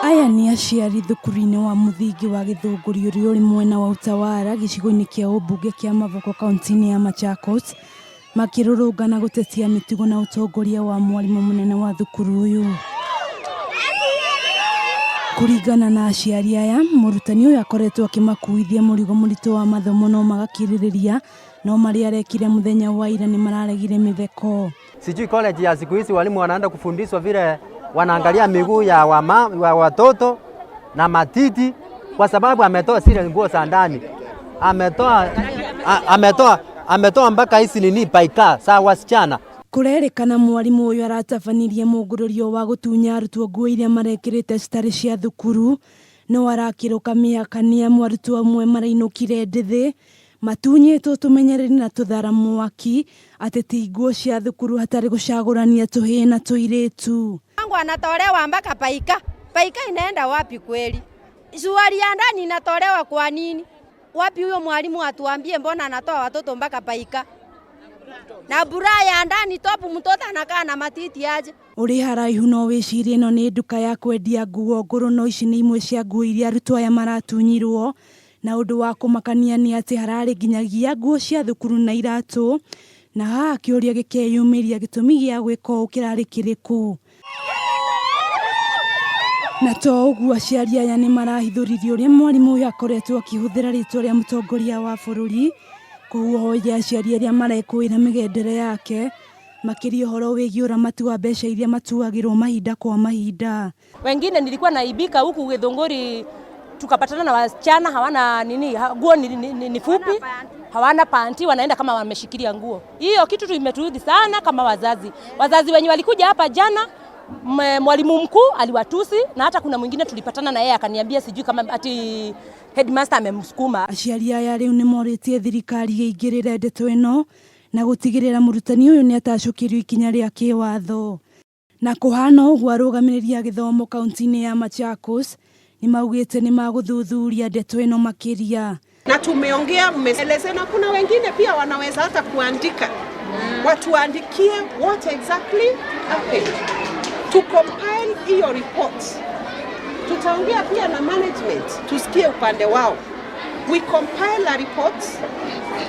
Aya ni aciari thukuru-inĩ wa mũthingi wa Gĩthũngũri ũrĩa ũrĩ mwena wa Utawara gĩcigo-inĩ kĩa ũmbunge kĩa Mavoko kaunti-inĩ ya Machakos makĩrũrũngana gũtetia mĩtugo na ũtongoria wa mwarimũ mũnene wa thukuru ũyũ. Kũringana na aciari aya, mũrutani ũyũ akoretwo akĩmakuithia mũrigo mũritũ wa mathomo no magakirĩrĩria, no marĩa arekire mũthenya wa ira nĩ mararegire mĩtheko. Sijui college ya siku hizi walimu wanaenda kufundishwa vile wanaangalia miguu ya watoto na matiti, kwa sababu ametoa zile nguo za ndani. Ametoa mpaka hizi nini paika za wasichana. Kurerikana mwarimu uyu aratabanirie mũngũrũrio wa gũtunya arutwo nguo iria marekĩrĩte citarĩ cia thukuru, no arakĩrũka mĩakania arutwo amwe marainũkire ndithi matunyĩtwo tũmenyereri na tũthara mwaki atĩ ti nguo cia thukuru hatarĩ gũcagũrania tũhĩĩ na tũirĩtu. Wangu anatolewa mpaka paika. Paika inaenda wapi kweli? Suruali ya ndani inatolewa kwa nini? Wapi huyo mwalimu atuambie mbona anatoa watoto mpaka paika? Na bura ya ndani topu mtoto anakaa na matiti aje. Uri haraihu no wĩcirie no nĩ nduka ya kwendia nguo ngũrũ, no ici nĩ imwe cia nguo iria arutwo aya maratunyirwo, na ũndũ wa kũmakania nĩ atĩ hararĩ nginyagia nguo cia thukuru na iratũ, na haha kĩũria gĩkeyumĩria gĩtũmi gĩa gwĩka ũũ kĩrarĩ kĩrĩkũ. Na to ũguo, aciari aya nĩ marahithũririe ũrĩa mwarimũ ũyũ akoretwo akĩhũthĩra rĩtwa rĩa mũtongoria wa bũrũri kũhoya aciari arĩa marekũĩra mĩgendere yake, makĩria ũhoro wĩgiĩ ũramati wa mbeca iria matuagĩrwo mahinda kwa mahinda. Wengine nilikuwa naibika huku Gĩthũngũri, tukapatana na wasichana hawana nini, nguo ni fupi, hawana panti, wanaenda kama wameshikilia nguo. Hiyo kitu tumetuudhi sana kama wazazi. Wazazi wenye walikuja hapa jana, mwalimu mkuu aliwatusi, na hata kuna mwingine tulipatana na yeye akaniambia sijui kama ati headmaster amemsukuma. Aciari aya rĩu nĩ morĩtie thirikari ĩingĩrĩre ndeto ĩno na gũtigĩrĩra mũrutani ũyũ nĩ atacũkĩrio ikinya rĩa kĩwatho. Na kũhana ũguo, arũgamĩrĩri a gĩthomo kaunti-inĩ ya Machakos ni maugĩte nĩ magũthuthuria ndeto ĩno makĩria. Na tumeongea, mmeeleza, na kuna wengine pia wanaweza hata kuandika. Watuandikie what exactly happened. To compile hiyo report. Tutaongea pia na management, tusikie upande wao. We compile a report,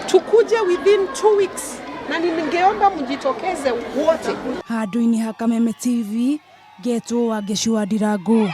tukuje within 2 weeks, na ningeomba mjitokeze wote. Handũ-inĩ ha Kameme TV, Getwo wa Gĩcua Ndirangu.